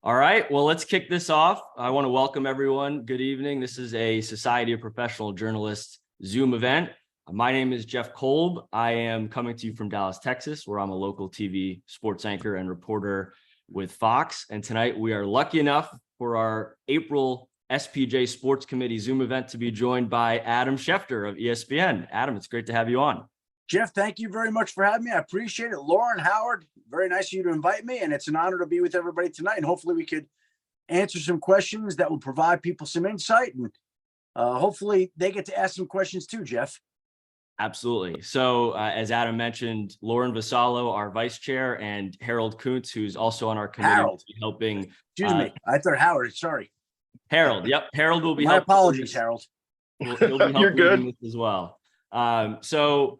All right, well, let's kick this off. I want to welcome everyone. Good evening. This is a Society of Professional Journalists Zoom event. My name is Jeff Kolb. I am coming to you from Dallas, Texas, where I'm a local TV sports anchor and reporter with Fox. And tonight we are lucky enough for our April SPJ Sports Committee Zoom event to be joined by Adam Schefter of ESPN. Adam, it's great to have you on. Jeff, thank you very much for having me. I appreciate it. Lauren, Howard, very nice of you to invite me, and it's an honor to be with everybody tonight. And hopefully we could answer some questions that will provide people some insight, and hopefully they get to ask some questions too, Jeff. Absolutely. So as Adam mentioned, Lauren Vassallo, our vice chair, and Harold Kuntz, who's also on our committee, Harold. helping. Excuse me. I thought Howard. Sorry. Harold. Yep. Harold will be My helping. apologies, Harold. He'll be helping You're good. this as well. So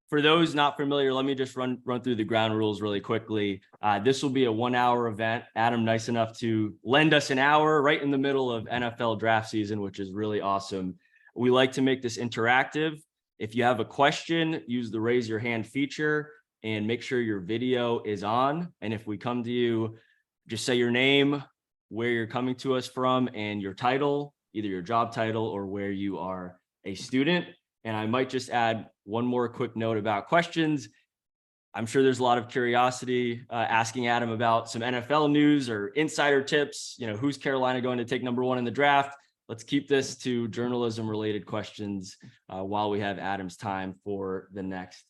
for those not familiar, let me just run through the ground rules really quickly. This will be a 1 hour event. Adam, nice enough to lend us an hour right in the middle of NFL draft season, which is really awesome. We like to make this interactive. If you have a question, use the raise your hand feature and make sure your video is on. And if we come to you, just say your name, where you're coming to us from, and your title, either your job title or where you are a student. And I might just add one more quick note about questions. I'm sure there's a lot of curiosity asking Adam about some NFL news or insider tips. You know, who's Carolina going to take #1 in the draft? Let's keep this to journalism related questions while we have Adam's time for the next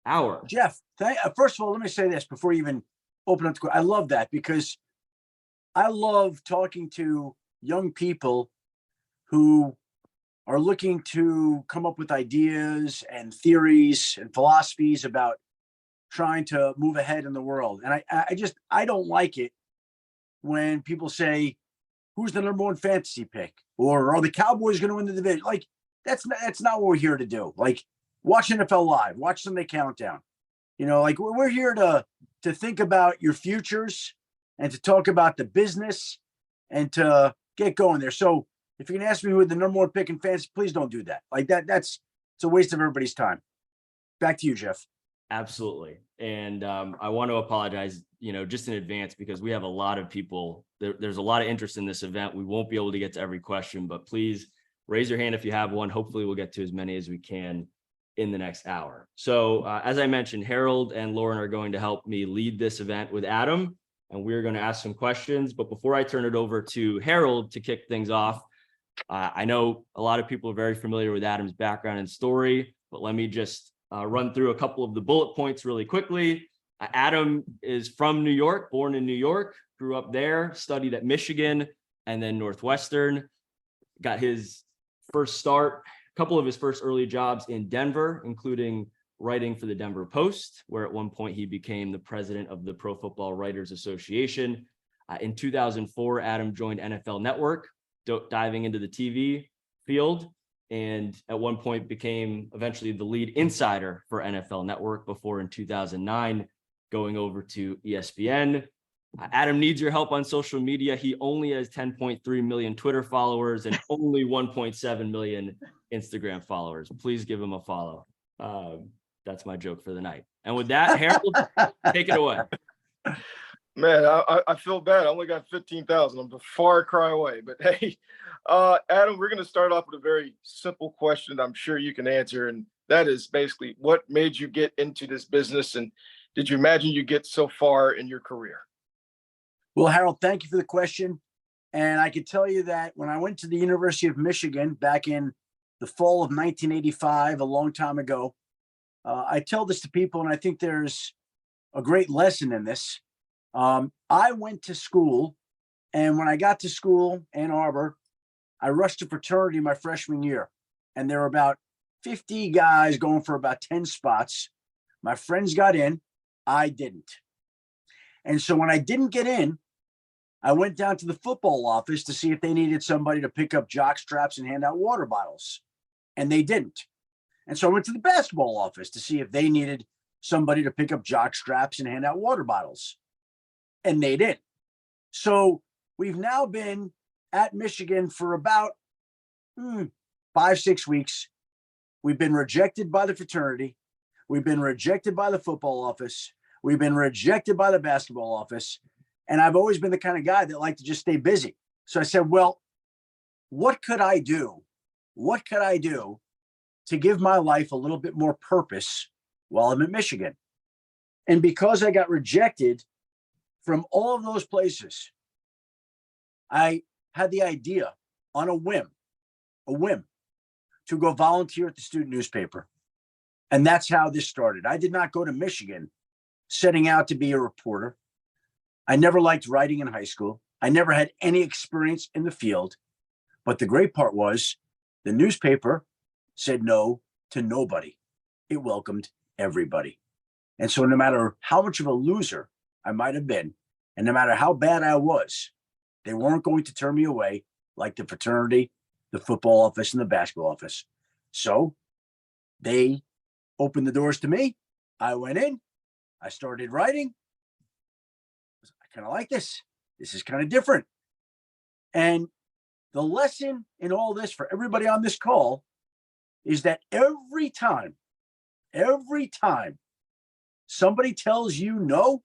hour. Jeff, first of all, let me say this before you even open up the question. I love that because I love talking to young people who are looking to come up with ideas and theories and philosophies about trying to move ahead in the world. And I don't like it when people say, who's the #1 fantasy pick? Or are the Cowboys going to win the division? Like, that's not what we're here to do. Like, watch NFL Live, watch Sunday Countdown. You know, like we're here to think about your futures and to talk about the business and to get going there. So if you're going to ask me who the #1 pick in fantasy, please don't do that. Like it's a waste of everybody's time. Back to you, Jeff. Absolutely. And I want to apologize, just in advance, because we have a lot of people. There's a lot of interest in this event. We won't be able to get to every question, but please raise your hand if you have one. Hopefully we'll get to as many as we can in the next hour. So as I mentioned, Harold and Lauren are going to help me lead this event with Adam, and we're going to ask some questions. But before I turn it over to Harold to kick things off, I know a lot of people are very familiar with Adam's background and story, but let me just run through a couple of the bullet points really quickly. Adam is from New York, born in New York, grew up there, studied at Michigan and then Northwestern, got his first start, a couple of his first early jobs in Denver, including writing for the Denver Post, where at one point he became the president of the Pro Football Writers Association. In 2004, Adam joined NFL Network, diving into the TV field, and at one point became eventually the lead insider for NFL Network before in 2009 going over to ESPN. Adam needs your help on social media. He only has 10.3 million Twitter followers and only 1.7 million Instagram followers. Please give him a follow. That's my joke for the night. And with that, Harold, take it away. Man, I feel bad. I only got 15,000. I'm a far cry away. But hey, Adam, we're going to start off with a very simple question I'm sure you can answer. And that is basically, what made you get into this business? And did you imagine you get so far in your career? Well, Harold, thank you for the question. And I can tell you that when I went to the University of Michigan back in the fall of 1985, a long time ago, I tell this to people, and I think there's a great lesson in this. I went to school, and when I got to school, Ann Arbor, I rushed to fraternity my freshman year, and there were about 50 guys going for about 10 spots. My friends got in, I didn't. And so when I didn't get in, I went down to the football office to see if they needed somebody to pick up jock straps and hand out water bottles, and they didn't. And so I went to the basketball office to see if they needed somebody to pick up jock straps and hand out water bottles, and they did. So we've now been at Michigan for about 5-6 weeks. We've been rejected by the fraternity. We've been rejected by the football office. We've been rejected by the basketball office. And I've always been the kind of guy that liked to just stay busy. So I said, well, what could I do? What could I do to give my life a little bit more purpose while I'm in Michigan? And because I got rejected from all of those places, I had the idea on a whim, to go volunteer at the student newspaper. And that's how this started. I did not go to Michigan setting out to be a reporter. I never liked writing in high school. I never had any experience in the field. But the great part was the newspaper said no to nobody. It welcomed everybody. And so no matter how much of a loser I might have been, and no matter how bad I was, they weren't going to turn me away like the fraternity, the football office, and the basketball office. So they opened the doors to me. I went in. I started writing. I kind of like this. This is kind of different. And the lesson in all this for everybody on this call is that every time somebody tells you no,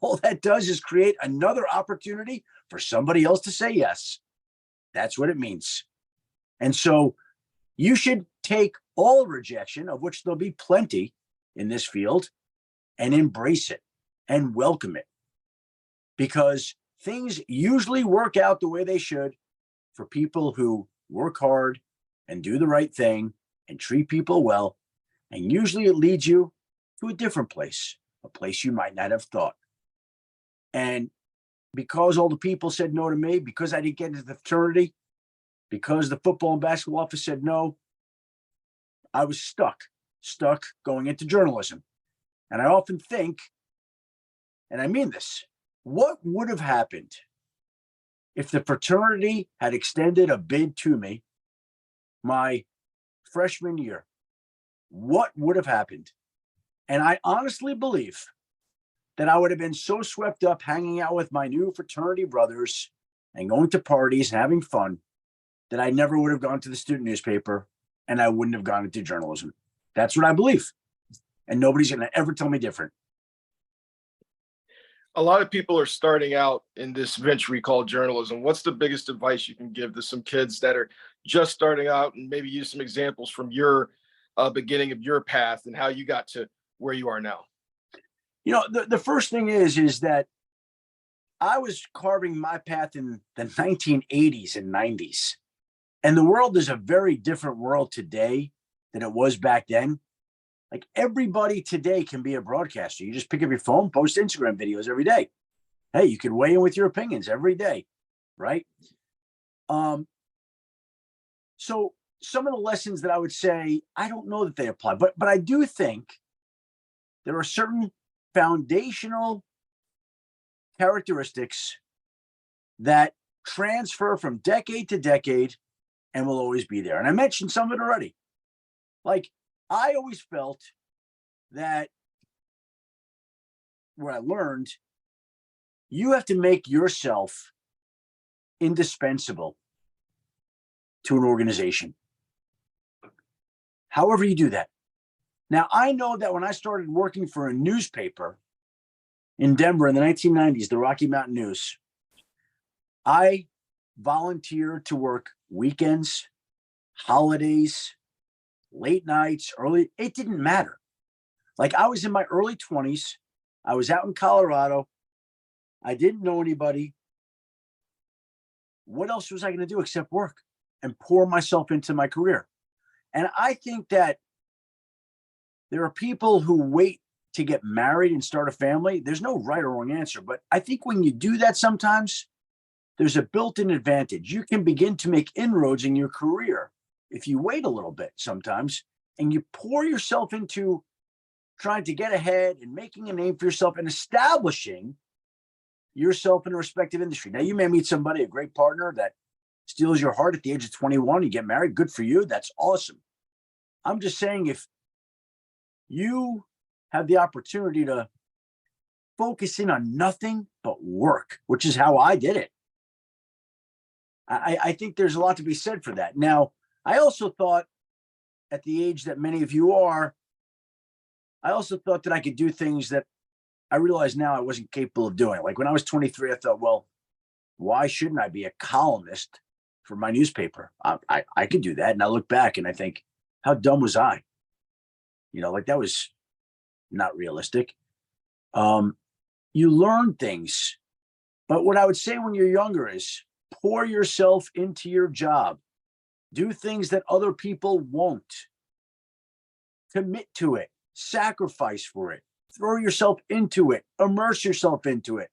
all that does is create another opportunity for somebody else to say yes. That's what it means. And so you should take all rejection, of which there'll be plenty in this field, and embrace it and welcome it, because things usually work out the way they should for people who work hard and do the right thing and treat people well. And usually it leads you to a different place, a place you might not have thought. And because all the people said no to me, because I didn't get into the fraternity, because the football and basketball office said no, I was stuck going into journalism. And I often think, and I mean this, what would have happened if the fraternity had extended a bid to me my freshman year? What would have happened? And I honestly believe that I would have been so swept up hanging out with my new fraternity brothers and going to parties and having fun that I never would have gone to the student newspaper, and I wouldn't have gone into journalism. That's what I believe. And nobody's going to ever tell me different. A lot of people are starting out in this venture we call journalism. What's the biggest advice you can give to some kids that are just starting out, and maybe use some examples from your beginning of your path and how you got to where you are now? You know, the first thing is that I was carving my path in the 1980s and 90s. And the world is a very different world today than it was back then. Like, everybody today can be a broadcaster. You just pick up your phone, post Instagram videos every day. Hey, you can weigh in with your opinions every day, right? So some of the lessons that I would say, I don't know that they apply, but I do think there are certain foundational characteristics that transfer from decade to decade and will always be there. And I mentioned some of it already. Like, I always felt that, where I learned, you have to make yourself indispensable to an organization. However you do that. Now, I know that when I started working for a newspaper in Denver in the 1990s, the Rocky Mountain News, I volunteered to work weekends, holidays, late nights, early. It didn't matter. Like, I was in my early 20s. I was out in Colorado. I didn't know anybody. What else was I going to do except work and pour myself into my career? And I think that there are people who wait to get married and start a family. There's no right or wrong answer. But I think when you do that, sometimes there's a built-in advantage. You can begin to make inroads in your career if you wait a little bit sometimes, and you pour yourself into trying to get ahead and making a name for yourself and establishing yourself in a respective industry. Now, you may meet somebody, a great partner that steals your heart at the age of 21. You get married. Good for you. That's awesome. I'm just saying, if you have the opportunity to focus in on nothing but work, which is how I did it, I think there's a lot to be said for that. Now, I also thought, at the age that many of you are, I also thought that I could do things that I realize now I wasn't capable of doing it. Like when I was 23, I thought, well, why shouldn't I be a columnist for my newspaper? I could do that. And I look back and I think, how dumb was I? Like that was not realistic. You learn things. But what I would say when you're younger is pour yourself into your job. Do things that other people won't. Commit to it. Sacrifice for it. Throw yourself into it. Immerse yourself into it.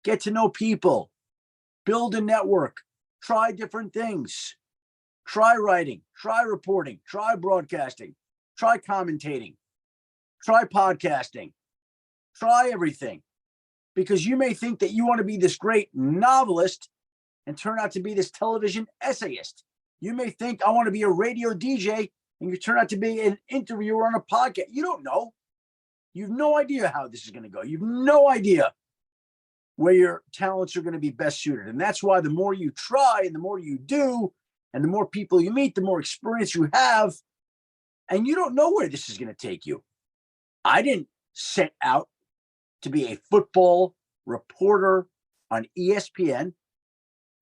Get to know people. Build a network. Try different things. Try writing. Try reporting. Try broadcasting. Try commentating. Try podcasting. Try everything. Because you may think that you want to be this great novelist and turn out to be this television essayist. You may think I want to be a radio DJ and you turn out to be an interviewer on a podcast. You don't know. You've no idea how this is going to go. You've no idea where your talents are going to be best suited. And that's why the more you try and the more you do and the more people you meet, the more experience you have. And you don't know where this is going to take you. I didn't set out to be a football reporter on ESPN.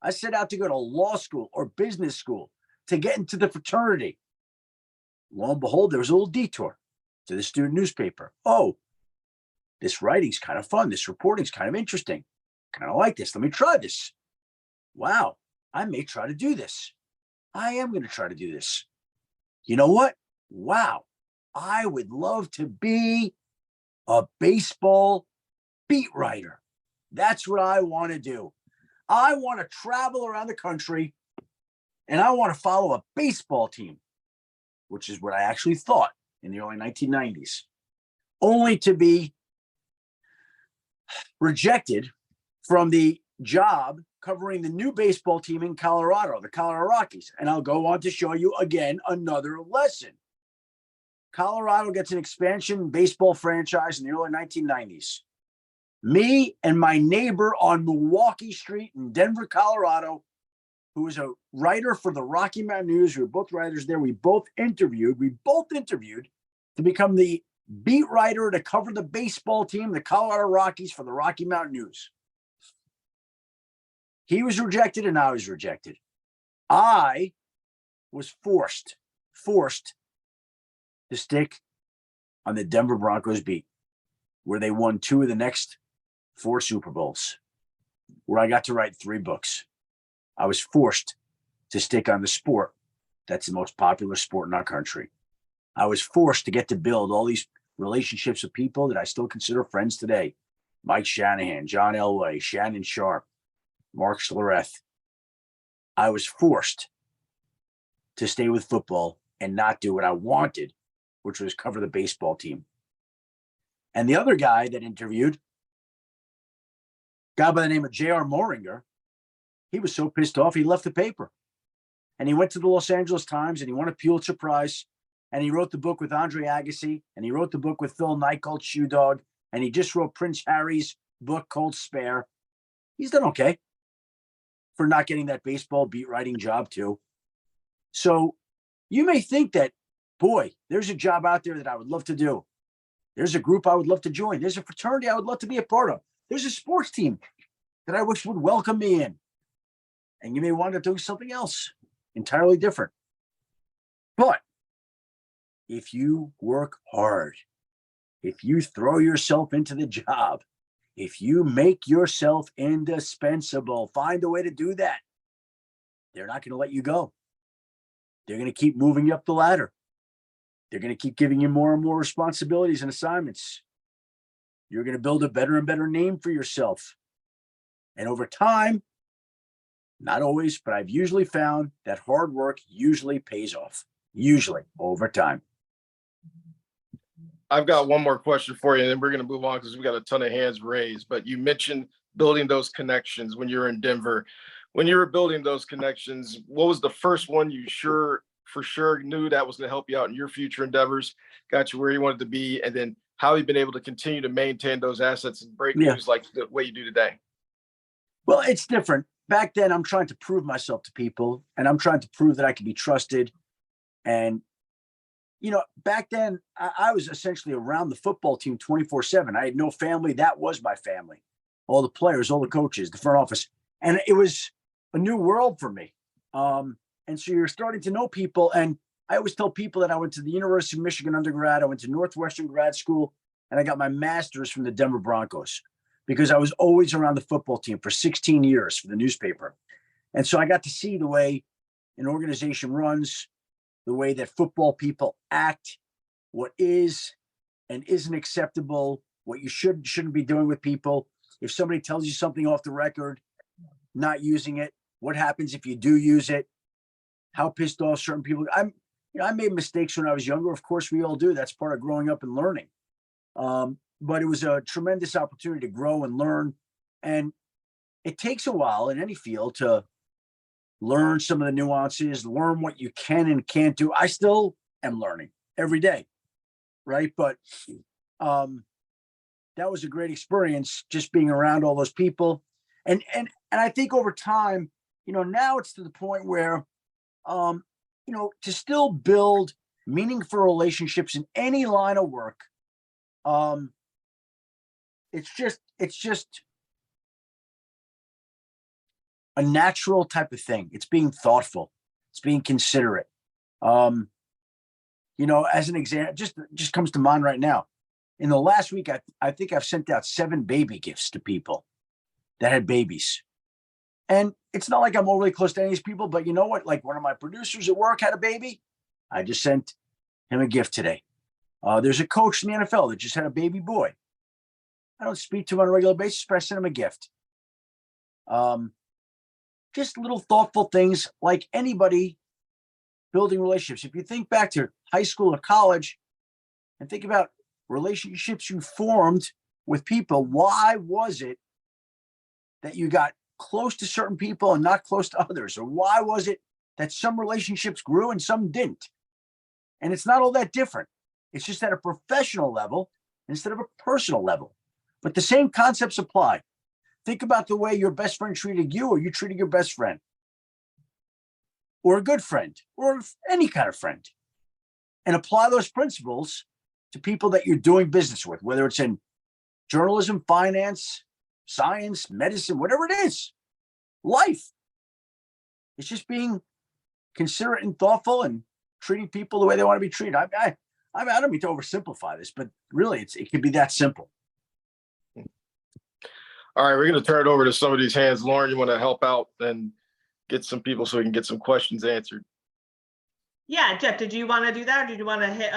I set out to go to law school or business school to get into the fraternity. Lo and behold, there was a little detour to the student newspaper. Oh, this writing's kind of fun. This reporting's kind of interesting. Kind of like this. Let me try this. Wow, I may try to do this. I am going to try to do this. You know what? Wow, I would love to be a baseball beat writer. That's what I want to do. I want to travel around the country and I want to follow a baseball team, which is what I actually thought in the early 1990s, only to be rejected from the job covering the new baseball team in Colorado, the Colorado Rockies. And I'll go on to show you again another lesson. Colorado gets an expansion baseball franchise in the early 1990s. Me and my neighbor on Milwaukee Street in Denver, Colorado, who was a writer for the Rocky Mountain News. We were both writers there. We both interviewed to become the beat writer to cover the baseball team, the Colorado Rockies, for the Rocky Mountain News. He was rejected and I was rejected. I was forced to stick on the Denver Broncos beat, where they won 2 of the next 4 Super Bowls, where I got to write 3 books. I was forced to stick on the sport that's the most popular sport in our country. I was forced to get to build all these relationships with people that I still consider friends today. Mike Shanahan, John Elway, Shannon Sharp, Mark Schlereth. I was forced to stay with football and not do what I wanted, which was cover the baseball team. And the other guy that interviewed, a guy by the name of J.R. Moringer, he was so pissed off, he left the paper. And he went to the Los Angeles Times and he won a Pulitzer Prize. And he wrote the book with Andre Agassi. And he wrote the book with Phil Knight called Shoe Dog. And he just wrote Prince Harry's book called Spare. He's done okay for not getting that baseball beat writing job too. So you may think that, boy, there's a job out there that I would love to do. There's a group I would love to join. There's a fraternity I would love to be a part of. There's a sports team that I wish would welcome me in. And you may wind up doing something else entirely different. But if you work hard, if you throw yourself into the job, if you make yourself indispensable, find a way to do that, they're not going to let you go. They're going to keep moving you up the ladder. They're going to keep giving you more and more responsibilities and assignments. You're going to build a better and better name for yourself. And over time, not always, but I've usually found that hard work usually pays off, usually over time. I've got one more question for you, and then we're going to move on because we got a ton of hands raised. But you mentioned building those connections when you were in Denver. When you were building those connections, what was the first one you for sure knew that was going to help you out in your future endeavors, got you where you wanted to be, and then how you've been able to continue to maintain those assets and break news like the way you do today? Well, it's different. Back then, I'm trying to prove myself to people, and I'm trying to prove that I can be trusted. And back then I was essentially around the football team 24/7. I had no family. That was my family. All the players, all the coaches, the front office. And it was a new world for me. And so you're starting to know people. And I always tell people that I went to the University of Michigan undergrad. I went to Northwestern grad school, and I got my master's from the Denver Broncos because I was always around the football team for 16 years for the newspaper. And so I got to see the way an organization runs, the way that football people act, what is and isn't acceptable, what you shouldn't be doing with people. If somebody tells you something off the record, not using it, what happens if you do use it, how pissed off certain people. I made mistakes when I was younger. Of course, we all do. That's part of growing up and learning. But it was a tremendous opportunity to grow and learn. And it takes a while in any field to learn some of the nuances, learn what you can and can't do. I still am learning every day, right? But that was a great experience, just being around all those people. And I think over time, now it's to the point where, to still build meaningful relationships in any line of work. It's just a natural type of thing. It's being thoughtful. It's being considerate. As an example, just comes to mind right now. In the last week, I think I've sent out 7 baby gifts to people that had babies. And it's not like I'm overly close to any of these people, but you know what? Like one of my producers at work had a baby. I just sent him a gift today. There's a coach in the NFL that just had a baby boy. I don't speak to him on a regular basis, but I sent him a gift. Just little thoughtful things like anybody building relationships. If you think back to high school or college and think about relationships you formed with people, why was it that you got close to certain people and not close to others? Or why was it that some relationships grew and some didn't? And it's not all that different. It's just at a professional level instead of a personal level. But the same concepts apply. Think about the way your best friend treated you, or you treated your best friend, or a good friend, or any kind of friend, and apply those principles to people that you're doing business with, whether it's in journalism, finance, science, medicine, whatever it is, life. It's just being considerate and thoughtful and treating people the way they want to be treated. I don't mean to oversimplify this, but really it could be that simple. All right, we're going to turn it over to some of these hands. Lauren, you want to help out and get some people so we can get some questions answered? Yeah, Jeff, did you want to do that? Or did you want to hit?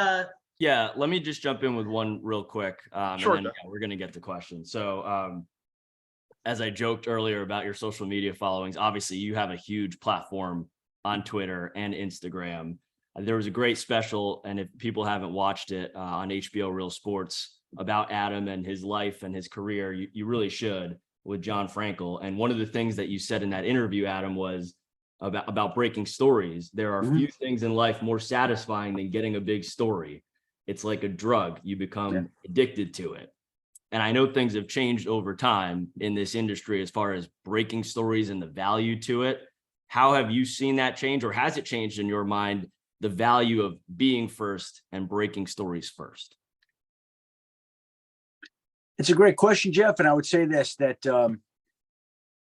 Yeah, let me just jump in with one real quick. Sure. And then we're going to get to questions. So as I joked earlier about your social media followings, obviously you have a huge platform on Twitter and Instagram. There was a great special, and if people haven't watched it on HBO Real Sports about Adam and his life and his career, you really should, with John Frankel. And one of the things that you said in that interview, Adam, was about breaking stories. There are few things in life more satisfying than getting a big story. It's like a drug. You become addicted to it. And I know things have changed over time in this industry as far as breaking stories and the value to it. How have you seen that change, or has it changed in your mind, the value of being first and breaking stories first? It's a great question, Jeff. And I would say this, that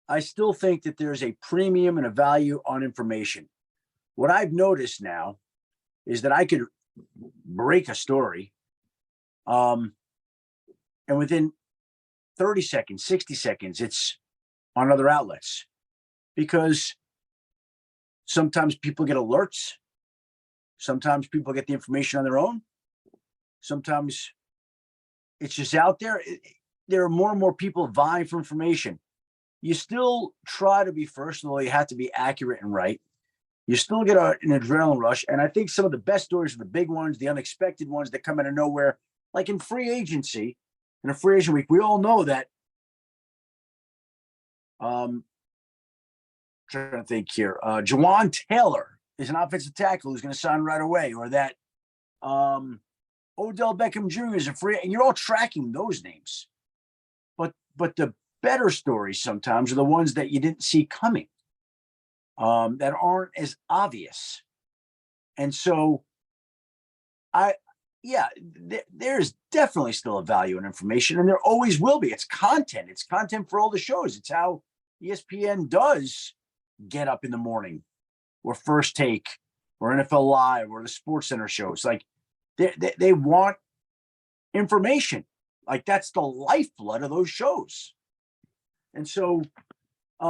I still think that there's a premium and a value on information. What I've noticed now is that I could break a story and within 30 seconds, 60 seconds, it's on other outlets, because sometimes people get alerts. Sometimes people get the information on their own. Sometimes it's just out there. There are more and more people vying for information. You still try to be first, although you have to be accurate and right. You still get an adrenaline rush. And I think some of the best stories are the big ones, the unexpected ones that come out of nowhere, like in free agency, in a free agent week. We all know that. Trying to think here. Jawan Taylor is an offensive tackle who's going to sign right away, or that Odell Beckham Jr. is a free, and you're all tracking those names. But the better stories sometimes are the ones that you didn't see coming, that aren't as obvious. And so there's definitely still a value in information, and there always will be. It's content. It's content for all the shows. It's how ESPN does Get Up in the Morning, or First Take, or NFL Live, or the Sports Center shows. Like they want information. Like that's the lifeblood of those shows. And so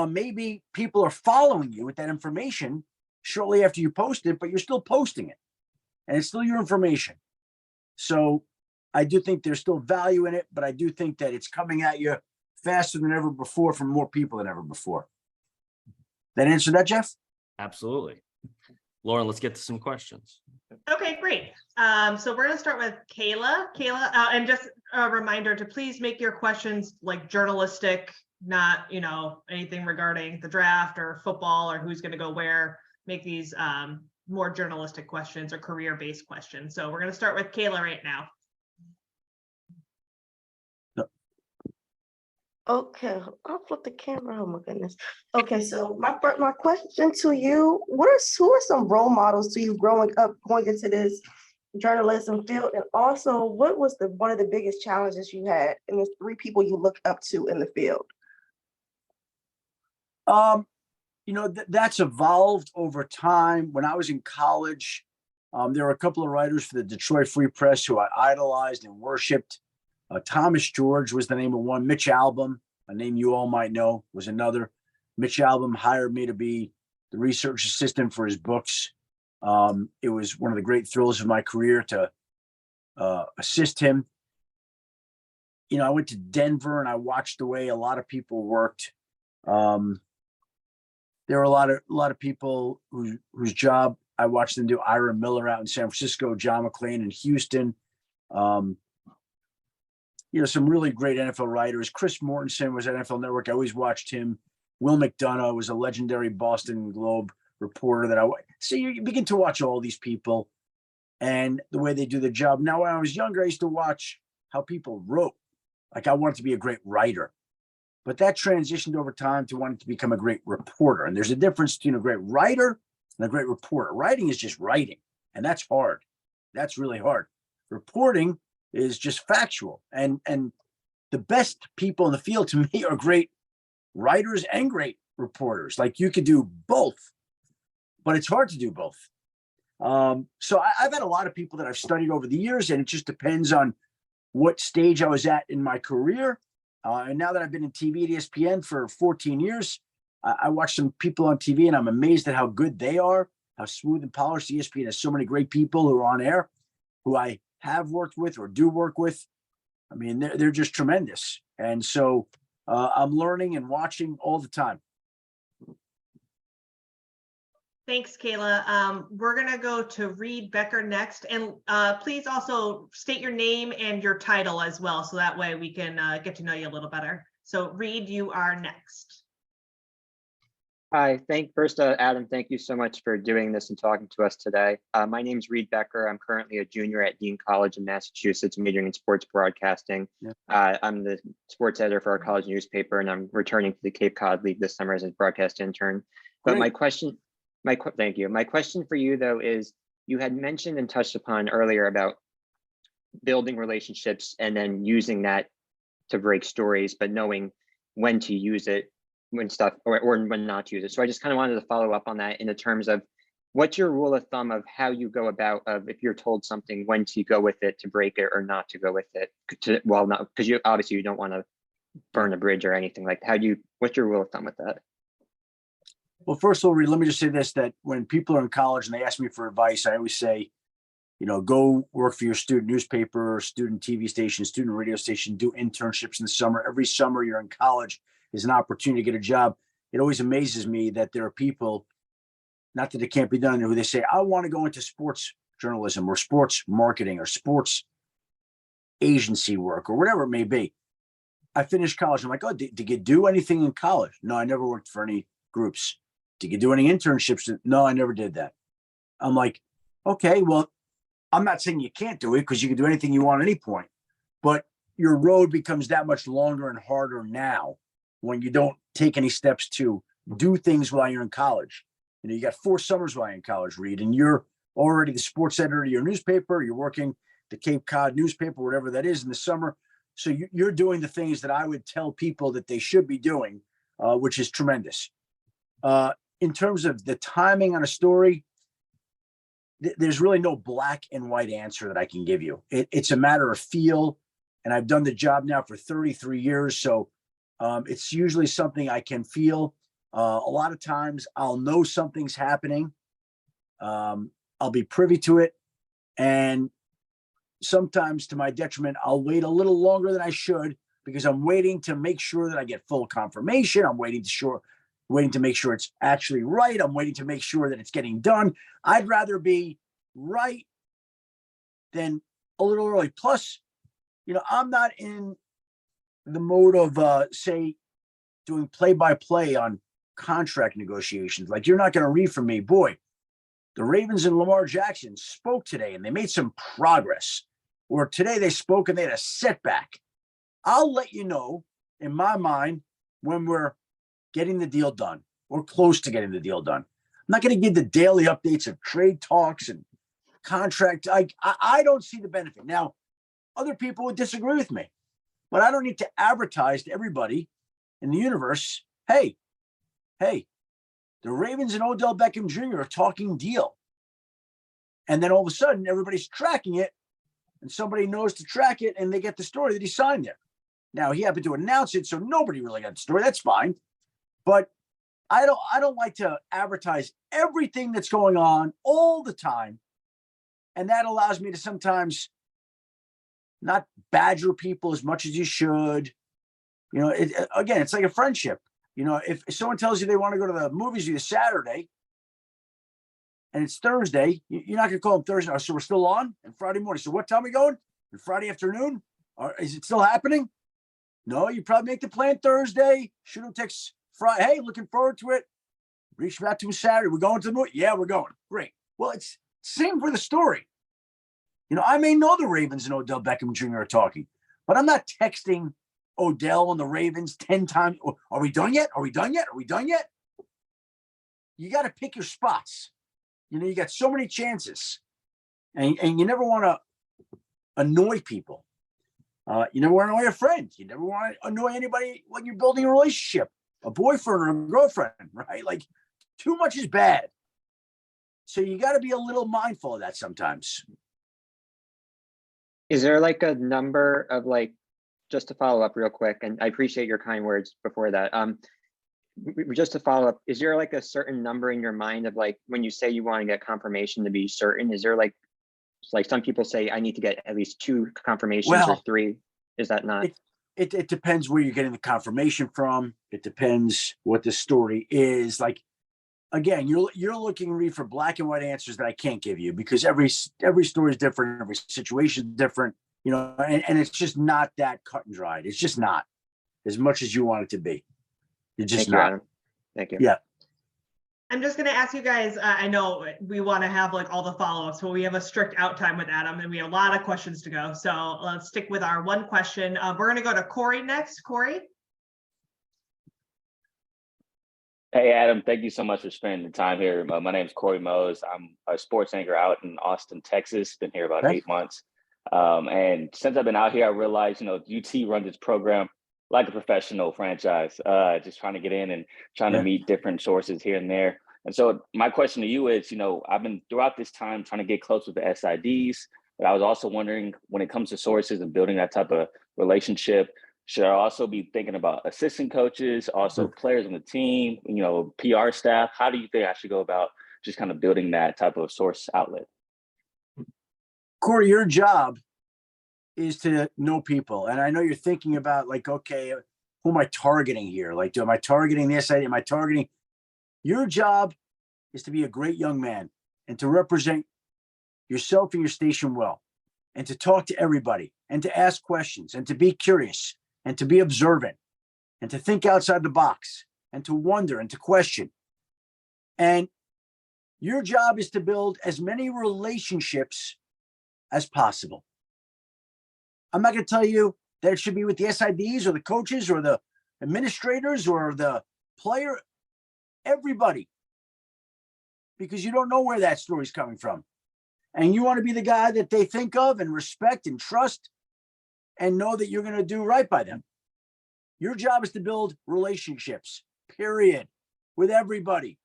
maybe people are following you with that information shortly after you post it, but you're still posting it, and it's still your information. So I do think there's still value in it, but I do think that it's coming at you faster than ever before from more people than ever before. That answer that, Jeff? Absolutely. Lauren, let's get to some questions. Okay, great. So we're going to start with Kayla. Kayla, and just a reminder to please make your questions like journalistic, not, anything regarding the draft or football or who's going to go where. Make these more journalistic questions or career-based questions. So we're going to start with Kayla right now. Okay, I'll flip the camera. Oh my goodness. Okay, so my question to you: who are some role models to you growing up, going into this journalism field, and also what was one of the biggest challenges you had, and the 3 people you looked up to in the field? That's evolved over time. When I was in college, there were a couple of writers for the Detroit Free Press who I idolized and worshipped. Thomas George was the name of one. Mitch Albom, a name you all might know, was another. Mitch Albom hired me to be the research assistant for his books. It was one of the great thrills of my career to assist him. I went to Denver and I watched the way a lot of people worked. There were a lot of people whose job I watched them do. Ira Miller out in San Francisco, John McClain in Houston. Some really great NFL writers. Chris Mortensen was at NFL Network. I always watched him. Will McDonough was a legendary Boston Globe reporter that so you begin to watch all these people and the way they do the job. Now, when I was younger, I used to watch how people wrote. Like I wanted to be a great writer, but that transitioned over time to wanting to become a great reporter. And there's a difference between a great writer and a great reporter. Writing is just writing, and that's hard. That's really hard. Reporting is just factual. And the best people in the field to me are great writers and great reporters. Like you could do both, but it's hard to do both. So I've had a lot of people that I've studied over the years, and it just depends on what stage I was at in my career. And now that I've been in TV at ESPN for 14 years, I watch some people on TV and I'm amazed at how good they are, how smooth and polished. ESPN has so many great people who are on air who I have worked with or do work with. I mean, they're just tremendous. And so I'm learning and watching all the time. Thanks, Kayla. We're going to go to Reed Becker next. And please also state your name and your title as well. So that way we can get to know you a little better. So Reed, you are next. Hi, Adam, thank you so much for doing this and talking to us today. My name is Reed Becker. I'm currently a junior at Dean College in Massachusetts, majoring in sports broadcasting. Yeah. I'm the sports editor for our college newspaper, and I'm returning to the Cape Cod League this summer as a broadcast intern. But thank you. My question for you, though, is you had mentioned and touched upon earlier about building relationships and then using that to break stories, but knowing when to use it, when when not to use it. So I just kind of wanted to follow up on that in the terms of what's your rule of thumb of how you go about if you're told something, when to go with it, to break it or not to go with it, because you obviously you don't want to burn a bridge or anything like that. What's your rule of thumb with that? Well, first of all, Reed, let me just say this, that when people are in college and they ask me for advice, I always say, go work for your student newspaper, student TV station, student radio station, do internships in the summer. Every summer you're in college is an opportunity to get a job. It always amazes me that there are people, not that it can't be done, who they say, I want to go into sports journalism or sports marketing or sports agency work or whatever it may be. I finished college. I'm like, oh, did you do anything in college? No, I never worked for any groups. Did you do any internships? No, I never did that. I'm like, okay, well, I'm not saying you can't do it because you can do anything you want at any point, but your road becomes that much longer and harder now when you don't take any steps to do things while you're in college. You got 4 summers while you're in college, Reed, and you're already the sports editor of your newspaper, you're working the Cape Cod newspaper, whatever that is in the summer. So you're doing the things that I would tell people that they should be doing, which is tremendous. In terms of the timing on a story, there's really no black and white answer that I can give you. It's a matter of feel, and I've done the job now for 33 years. So it's usually something I can feel. A lot of times I'll know something's happening. I'll be privy to it. And sometimes to my detriment, I'll wait a little longer than I should because I'm waiting to make sure that I get full confirmation. I'm waiting to make sure it's actually right. I'm waiting to make sure that it's getting done. I'd rather be right than a little early. Plus, I'm not in the mode of, say, doing play-by-play on contract negotiations. Like, you're not going to read from me, boy, the Ravens and Lamar Jackson spoke today and they made some progress. Or today they spoke and they had a setback. I'll let you know, in my mind, when we're getting the deal done or close to getting the deal done. I'm not going to give the daily updates of trade talks and contract. I don't see the benefit. Now, other people would disagree with me, but I don't need to advertise to everybody in the universe, hey, the Ravens and Odell Beckham Jr. are talking deal. And then all of a sudden, everybody's tracking it, and somebody knows to track it, and they get the story that he signed there. Now, he happened to announce it, so nobody really got the story. That's fine. But I don't like to advertise everything that's going on all the time. And that allows me to sometimes not badger people as much as you should. Again, it's like a friendship. If someone tells you they want to go to the movies with you Saturday and it's Thursday, you're not going to call them Thursday. Oh, so we're still on? And Friday morning. So what time are we going? And Friday afternoon? Or is it still happening? No, you probably make the plan Thursday. Shoot them text Friday. Hey, looking forward to it. Reach out to him Saturday. We're going to the movie? Yeah, we're going. Great. Well, it's same for the story. I may know the Ravens and Odell Beckham Jr. are talking, but I'm not texting Odell and the Ravens 10 times. Are we done yet? Are we done yet? Are we done yet? You got to pick your spots. You got so many chances, and you never want to annoy people. You never want to annoy a friend. You never want to annoy anybody when you're building a relationship, a boyfriend or a girlfriend, right? Like, too much is bad. So you got to be a little mindful of that sometimes. Is there like a number of just to follow up real quick, and I appreciate your kind words before that. Just to follow up, is there like a certain number in your mind of when you say you want to get confirmation to be certain? Is there like some people say I need to get at least 2 confirmations or 3? Is that not? It depends where you're getting the confirmation from. It depends what the story is. Like, again, you're looking to read for black and white answers that I can't give you because every story is different, every situation is different, and it's just not that cut and dried. It's just not as much as you want it to be. You're just not. Adam. Thank you. Yeah. I'm just going to ask you guys, I know we want to have all the follow-ups, but we have a strict out time with Adam and we have a lot of questions to go. So let's stick with our one question. We're going to go to Corey next. Corey. Hey, Adam, thank you so much for spending the time here. My name is Corey Mose. I'm a sports anchor out in Austin, Texas. Been here about 8 months. And since I've been out here, I realized, UT runs its program like a professional franchise, just trying to get in and trying to meet different sources here and there. And so my question to you is, I've been throughout this time trying to get close with the SIDs, but I was also wondering when it comes to sources and building that type of relationship, should I also be thinking about assistant coaches, also players on the team, PR staff? How do you think I should go about just kind of building that type of source outlet? Corey, your job is to know people. And I know you're thinking about okay, who am I targeting here? Am I targeting the SID? Am I targeting? Your job is to be a great young man and to represent yourself and your station well, and to talk to everybody and to ask questions and to be curious and to be observant and to think outside the box and to wonder and to question. And your job is to build as many relationships as possible. I'm not going to tell you that it should be with the SIDs or the coaches or the administrators or the player, everybody, because you don't know where that story's coming from. And you want to be the guy that they think of and respect and trust and know that you're going to do right by them. Your job is to build relationships, period, with everybody.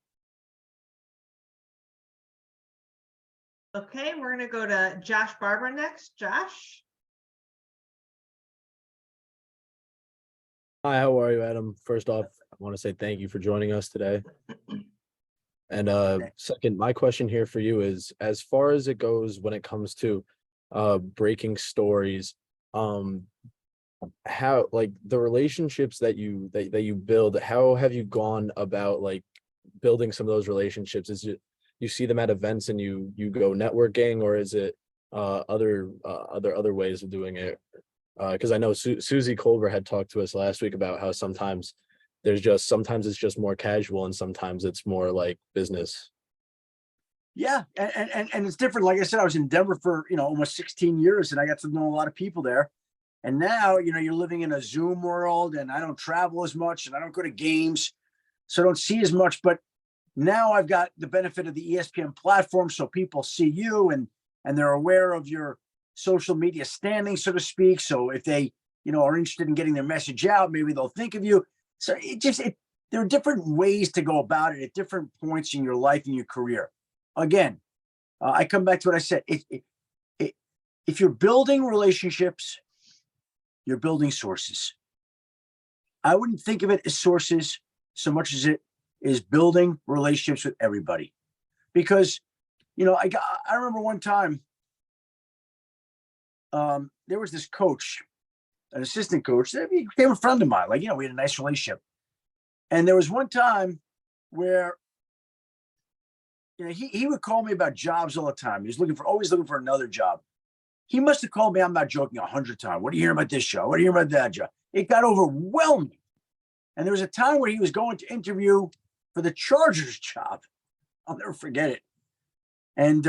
Okay, we're gonna go to Josh Barber next. Josh? Hi, how are you, Adam? First off, I want to say thank you for joining us today. And second, my question here for you is, as far as it goes when it comes to breaking stories, how, like, the relationships that you build, how have you gone about like building some of those relationships? Is it you see them at events and you go networking, or is it other ways of doing it? Because I know Susie Colbert had talked to us last week about how sometimes it's just more casual and sometimes it's more like business. Yeah, and it's different. Like I said, I was in Denver for almost 16 years, and I got to know a lot of people there. And now you're living in a Zoom world, and I don't travel as much, and I don't go to games, so I don't see as much. But now I've got the benefit of the ESPN platform, so people see you and they're aware of your social media standing, so to speak. So if they are interested in getting their message out, maybe they'll think of you. So there are different ways to go about it at different points in your life and your career. Again, I come back to what I said. If you're building relationships, you're building sources. I wouldn't think of it as sources so much as it is building relationships with everybody. Because, I remember one time there was this coach, an assistant coach, that became a friend of mine. Like, we had a nice relationship. And there was one time where, he would call me about jobs all the time. He was always looking for another job. He must have called me, I'm not joking, 100 times. What do you hear about this job? What do you hear about that job? It got overwhelming. And there was a time where he was going to interview for the Chargers job. I'll never forget it. And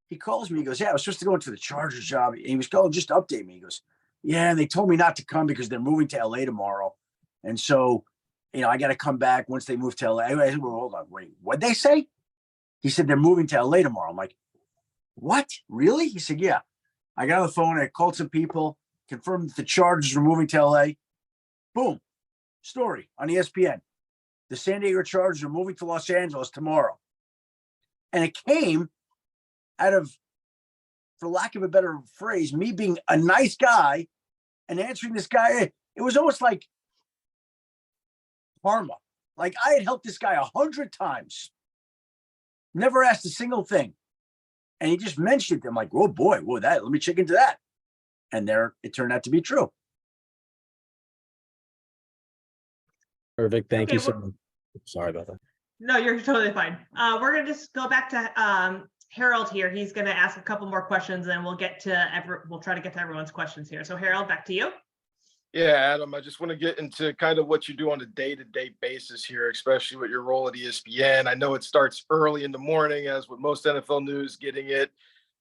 he calls me. He goes, yeah, I was supposed to go into the Chargers job. And he was going, just update me. He goes, yeah, and they told me not to come because they're moving to LA tomorrow. And so, I got to come back once they move to LA. I said, well, hold on, wait, what'd they say? He said, they're moving to LA tomorrow. I'm like, what? Really? He said, yeah. I got on the phone. I called some people, confirmed that the Chargers were moving to LA. Boom. Story on ESPN. The San Diego Chargers are moving to Los Angeles tomorrow. And it came out of, for lack of a better phrase, me being a nice guy and answering this guy. It was almost like karma. Like I had helped this guy 100 times. Never asked a single thing. And he just mentioned it. I'm like, oh boy, let me check into that. And there it turned out to be true. Perfect. Thank you so much. Sorry about that. No, you're totally fine. We're gonna just go back to Harold here. He's gonna ask a couple more questions, and we'll try to get to everyone's questions here. So Harold, back to you. Yeah, Adam, I just want to get into kind of what you do on a day-to-day basis here, especially with your role at ESPN. I know it starts early in the morning, as with most NFL news, getting it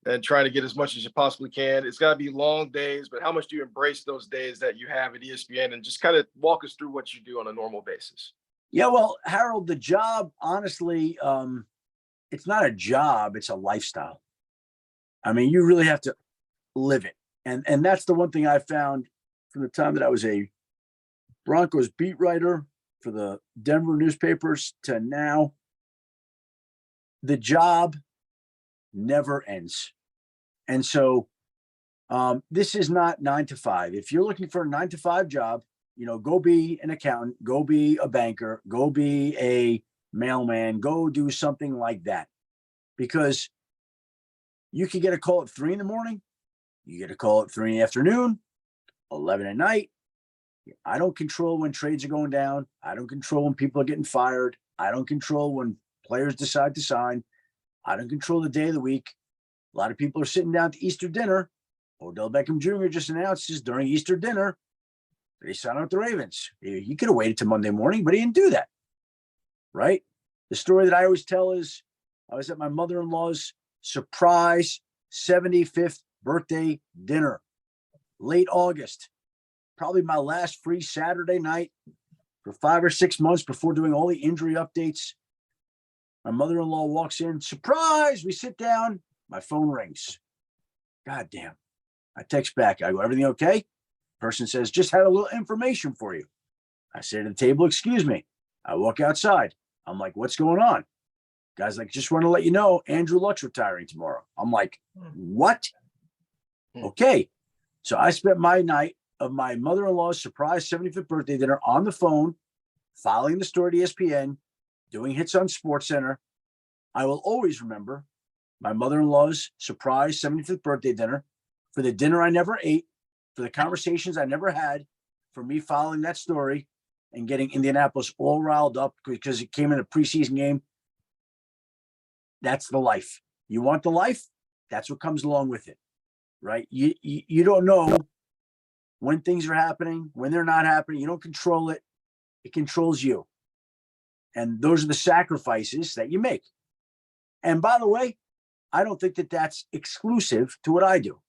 and trying to get as much as you possibly can. It's got to be long days, but how much do you embrace those days that you have at ESPN, and just kind of walk us through what you do on a normal basis? Yeah, well, Harold, the job, honestly, it's not a job, it's a lifestyle. I mean, you really have to live it. And that's the one thing I found from the time that I was a Broncos beat writer for the Denver newspapers to now. The job never ends. And so this is not 9 to 5. If you're looking for a 9 to 5 job, go be an accountant, go be a banker, go be a mailman, go do something like that. Because you could get a call at 3 a.m. You get a call at 3 p.m, 11 at night. I don't control when trades are going down. I don't control when people are getting fired. I don't control when players decide to sign. I don't control the day of the week. A lot of people are sitting down to Easter dinner. Odell Beckham Jr. just announces during Easter dinner that he signed with the Ravens. He could have waited till Monday morning, but he didn't do that. Right? The story that I always tell is I was at my mother-in-law's surprise 75th birthday dinner. Late August, probably my last free Saturday night for 5 or 6 months before doing all the injury updates. My mother-in-law walks in, surprise, we sit down. My phone rings. God damn. I text back. I go, everything okay? Person says, just had a little information for you. I say to the table, excuse me. I walk outside. I'm like, what's going on? Guy's like, just want to let you know, Andrew Luck's retiring tomorrow. I'm like, what? Okay. So I spent my night of my mother-in-law's surprise 75th birthday dinner on the phone, following the story to ESPN, doing hits on SportsCenter. I will always remember my mother-in-law's surprise 75th birthday dinner, for the dinner I never ate, for the conversations I never had, for me following that story and getting Indianapolis all riled up because it came in a preseason game. That's the life. You want the life? That's what comes along with it, right? You don't know when things are happening, when they're not happening. You don't control it. It controls you. And those are the sacrifices that you make. And by the way, I don't think that that's exclusive to what I do.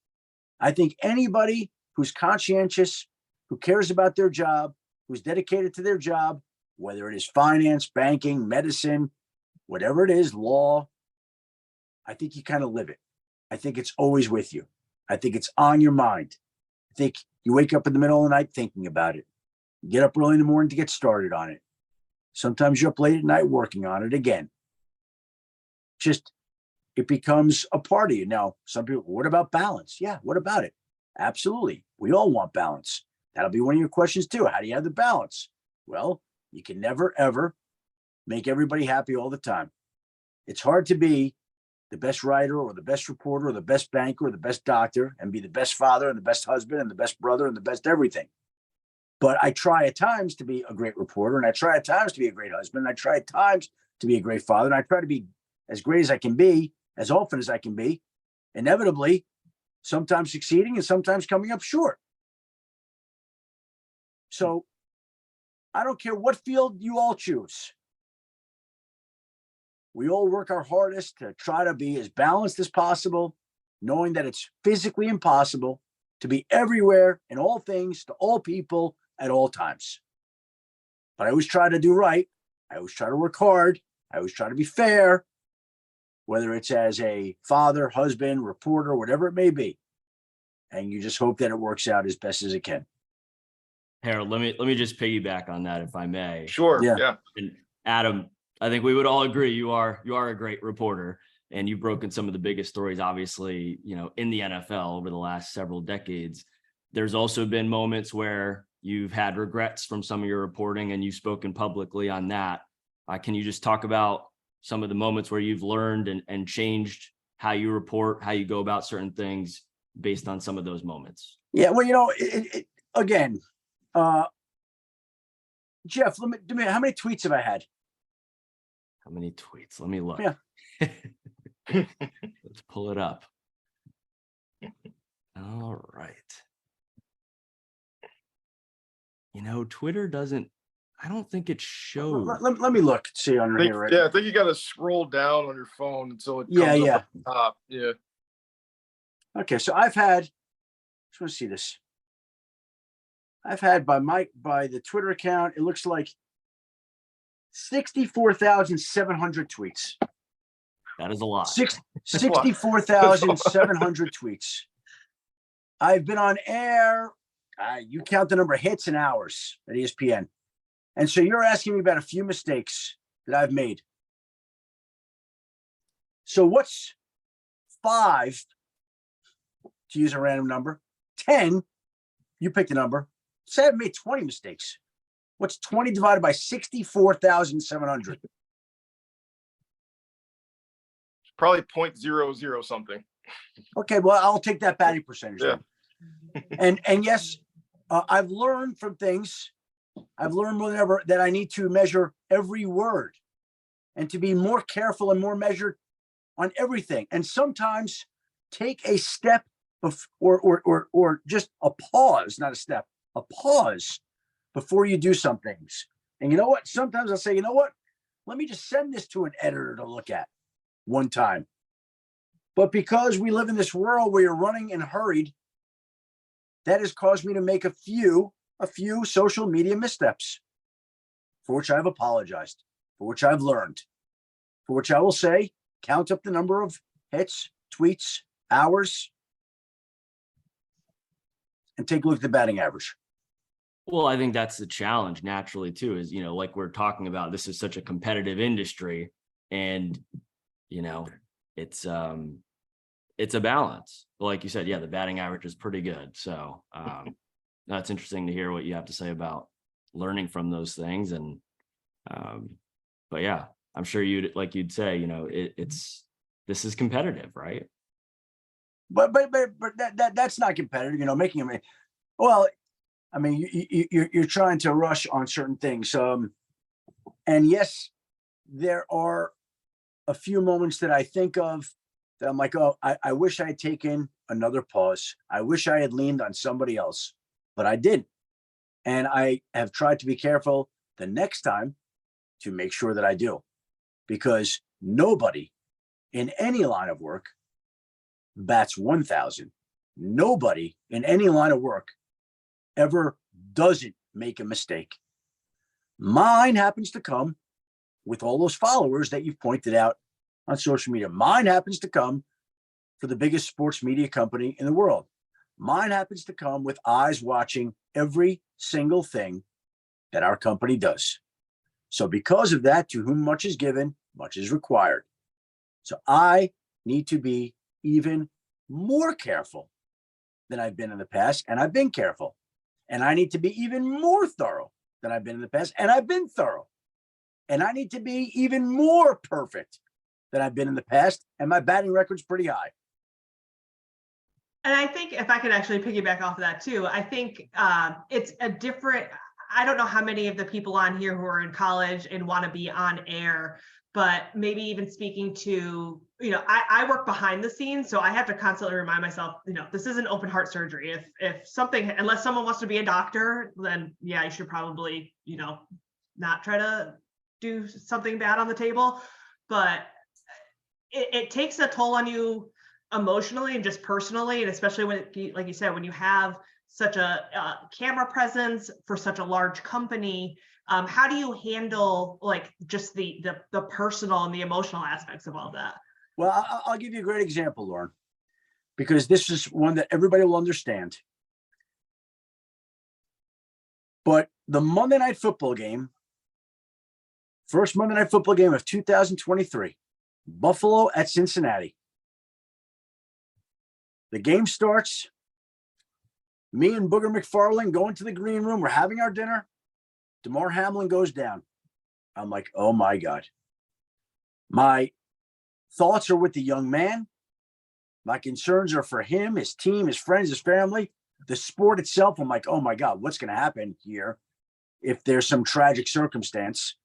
I think anybody who's conscientious, who cares about their job, who's dedicated to their job, whether it is finance, banking, medicine, whatever it is, law, I think you kind of live it. I think it's always with you. I think it's on your mind. I think you wake up in the middle of the night thinking about it. You get up early in the morning to get started on it. Sometimes you're up late at night working on it again. Just, it becomes a part of you. Now, some people, what about balance? Yeah, what about it? Absolutely. We all want balance. That'll be one of your questions too. How do you have the balance? Well, you can never, ever make everybody happy all the time. It's hard to be the best writer or the best reporter or the best banker or the best doctor and be the best father and the best husband and the best brother and the best everything. But I try at times to be a great reporter, and I try at times to be a great husband. And I try at times to be a great father. And I try to be as great as I can be, as often as I can be, inevitably, sometimes succeeding and sometimes coming up short. So I don't care what field you all choose. We all work our hardest to try to be as balanced as possible, knowing that it's physically impossible to be everywhere in all things to all people at all times. But I always try to do right. I always try to work hard. I always try to be fair, whether it's as a father, husband, reporter, whatever it may be. And you just hope that it works out as best as it can. Harold, let me just piggyback on that, if I may. Sure. Yeah. Yeah. And Adam, I think we would all agree you are a great reporter, and you've broken some of the biggest stories, obviously, in the NFL over the last several decades. There's also been moments where you've had regrets from some of your reporting, and you've spoken publicly on that. Can you just talk about some of the moments where you've learned and changed how you report, how you go about certain things based on some of those moments? Yeah, well, again, Jeff, how many tweets have I had? How many tweets? Let me look. Yeah. Let's pull it up. All right. Twitter doesn't, I don't think it shows. Let me look, see under here, right? Yeah, I think you got to scroll down on your phone until it comes up at the top. Yeah. Okay, so I've had, just want to see this. I've had by the Twitter account, it looks like 64,700 tweets. That is a lot. 64,700 tweets. I've been on air. You count the number of hits in hours at ESPN. And so you're asking me about a few mistakes that I've made. So what's 5, to use a random number, 10, you pick the number. Say I've made 20 mistakes. What's 20 divided by 64,700? Probably 0.00 something. Okay, well, I'll take that batting percentage. Yeah. And yes, I've learned from things. I've learned more than ever that I need to measure every word and to be more careful and more measured on everything. And sometimes take a step or just a pause, not a step, a pause before you do some things. And you know what? Sometimes I'll say, you know what? Let me just send this to an editor to look at one time. But because we live in this world where you're running and hurried, that has caused me to make a few social media missteps, for which I've apologized, for which I've learned, for which I will say, count up the number of hits, tweets, hours, and take a look at the batting average. Well, I think that's the challenge naturally too, is, like we're talking about, this is such a competitive industry, and, it's a balance. But like you said, yeah, the batting average is pretty good. So that's interesting to hear what you have to say about learning from those things. And but yeah, I'm sure you'd say, this is competitive, right? But that's not competitive, making them. Well, I mean, you're trying to rush on certain things. And yes, there are a few moments that I think of that I'm like, oh, I wish I had taken another pause. I wish I had leaned on somebody else, but I didn't. And I have tried to be careful the next time to make sure that I do, because nobody in any line of work bats 1,000. Nobody in any line of work ever doesn't make a mistake. Mine happens to come with all those followers that you've pointed out on social media. Mine happens to come for the biggest sports media company in the world. Mine happens to come with eyes watching every single thing that our company does. So because of that, to whom much is given, much is required. So I need to be even more careful than I've been in the past, and I've been careful. And I need to be even more thorough than I've been in the past, and I've been thorough. And I need to be even more perfect than I've been in the past, and my batting record's pretty high. And I think if I could actually piggyback off of that too, I think it's a different, I don't know how many of the people on here who are in college and want to be on air, but maybe even speaking to, I work behind the scenes, so I have to constantly remind myself, this isn't open heart surgery. If something, unless someone wants to be a doctor, then yeah, you should probably, not try to do something bad on the table. But it takes a toll on you emotionally and just personally, and especially when, like you said, when you have such a camera presence for such a large company, how do you handle just the personal and the emotional aspects of all that? Well, I'll give you a great example, Lauren, because this is one that everybody will understand. But the Monday Night Football game, first Monday Night Football game of 2023, Buffalo at Cincinnati. The game starts. Me and Booger McFarland go into the green room. We're having our dinner. Damar Hamlin goes down. I'm like, oh my God. My thoughts are with the young man. My concerns are for him, his team, his friends, his family, the sport itself. I'm like, oh my God, what's going to happen here if there's some tragic circumstance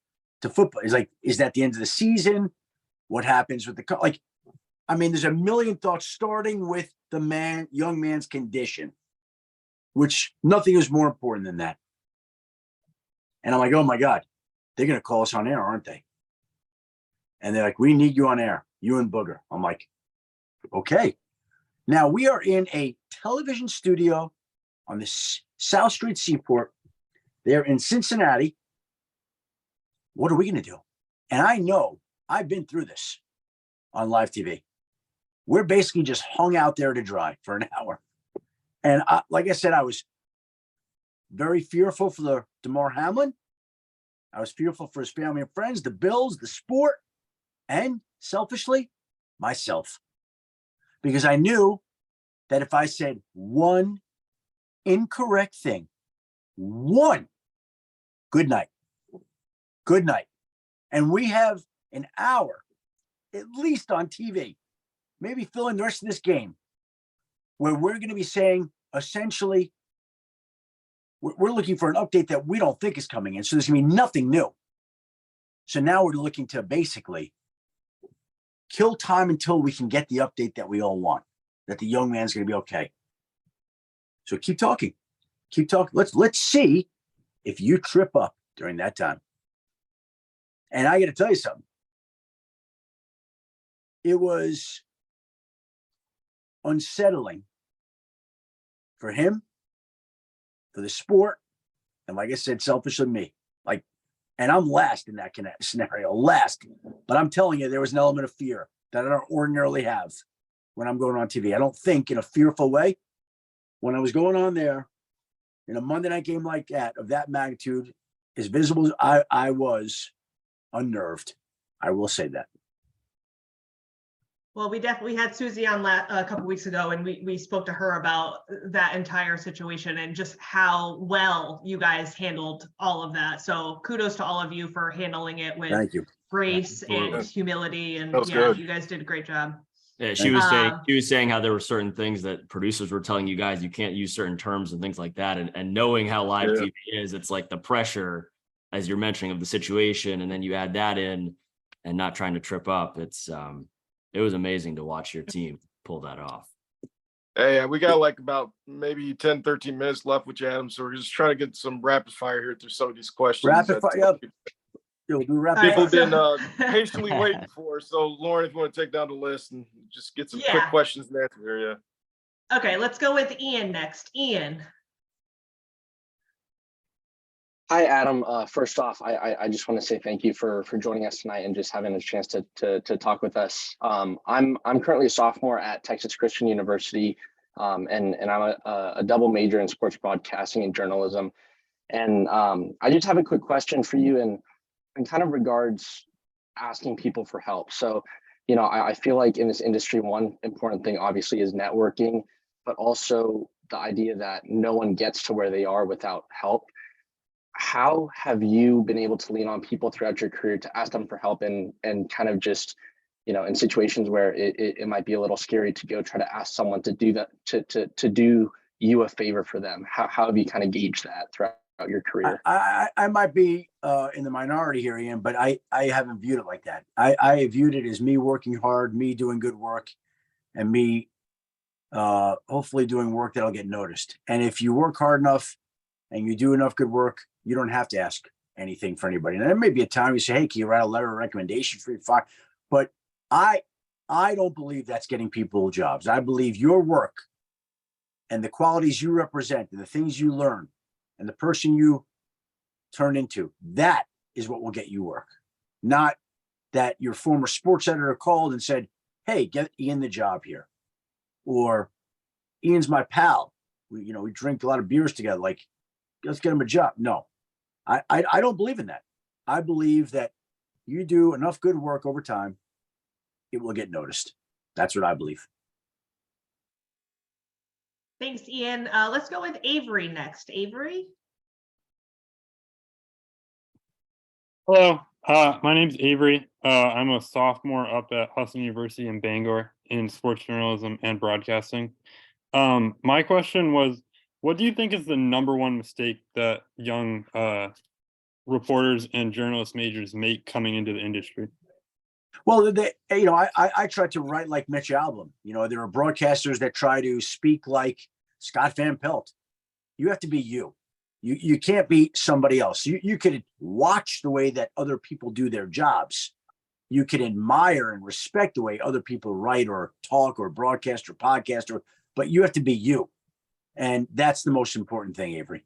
to football? It's like, is that the end of the season? What happens with the, there's a million thoughts, starting with the young man's condition, which nothing is more important than that. And I'm like, oh my God, they're going to call us on air, aren't they? And they're like, we need you on air, you and Booger. I'm like, okay. Now we are in a television studio on the South Street Seaport. They're in Cincinnati. What are we going to do? And I know I've been through this on live TV. We're basically just hung out there to dry for an hour. And like I said, I was very fearful for the Damar Hamlin. I was fearful for his family and friends, the Bills, the sport, and selfishly, myself. Because I knew that if I said one incorrect thing, good night. And we have an hour, at least on TV, maybe fill in the rest of this game, where we're going to be saying, essentially, we're looking for an update that we don't think is coming in. So there's going to be nothing new. So now we're looking to basically kill time until we can get the update that we all want, that the young man's going to be okay. So keep talking. Let's see if you trip up during that time. And I got to tell you something. It was unsettling for him, for the sport, and like I said, selfishly me. And I'm last in that scenario, last. But I'm telling you, there was an element of fear that I don't ordinarily have when I'm going on TV. I don't think in a fearful way. When I was going on there in a Monday night game like that, of that magnitude, as visible as I was unnerved. I will say that. Well, we definitely had Susie on a couple weeks ago, and we spoke to her about that entire situation and just how well you guys handled all of that. So kudos to all of you for handling it with Thank you. grace Yeah, and humility. And That was yeah, good. you guys did a great job. Yeah, Thank she was saying how there were certain things that producers were telling you guys you can't use certain terms and things like that. And knowing how live Yeah. TV is, it's like the pressure, as you're mentioning, of the situation, and then you add that in and not trying to trip up. It was amazing to watch your team pull that off. Hey, we got like about maybe 10, 13 minutes left with you, Adam. So we're just trying to get some rapid fire here through some of these questions. Rapid fire. Yep. We'll do rapid All People right, have so- been patiently waiting for. So, Lauren, if you want to take down the list and just get some quick Yeah. questions and answers here, yeah. Okay, let's go with Ian next. Ian. Hi, Adam. First off, I just want to say thank you for joining us tonight and just having a chance to talk with us. I'm currently a sophomore at Texas Christian University, and I'm a double major in sports broadcasting and journalism. And I just have a quick question for you in kind of regards asking people for help. So, you know, I feel like in this industry, one important thing obviously is networking, but also the idea that no one gets to where they are without help. How have you been able to lean on people throughout your career to ask them for help and kind of just, you know, in situations where it might be a little scary to go try to ask someone to do that, to do you a favor for them? How have you kind of gauged that throughout your career? I might be in the minority here, Ian, but I haven't viewed it like that. I viewed it as me working hard, me doing good work, and me hopefully doing work that'll get noticed. And if you work hard enough and you do enough good work, you don't have to ask anything for anybody. And there may be a time you say, hey, can you write a letter of recommendation for your fire? But I don't believe that's getting people jobs. I believe your work and the qualities you represent and the things you learn and the person you turn into, that is what will get you work. Not that your former sports editor called and said, hey, get Ian the job here. Or Ian's my pal. We drink a lot of beers together. Like, let's get him a job. No, I don't believe in that. I believe that you do enough good work over time, it will get noticed. That's what I believe. Thanks, Ian. Let's go with Avery next. Avery. Hello, my name's Avery. I'm a sophomore up at Hudson University in Bangor in sports journalism and broadcasting. My question was, what do you think is the number one mistake that young reporters and journalist majors make coming into the industry? Well, I try to write like Mitch Albom. There are broadcasters that try to speak like Scott Van Pelt. You have to be you. You can't be somebody else. You could watch the way that other people do their jobs. You could admire and respect the way other people write or talk or broadcast or podcast, but you have to be you. And that's the most important thing, Avery.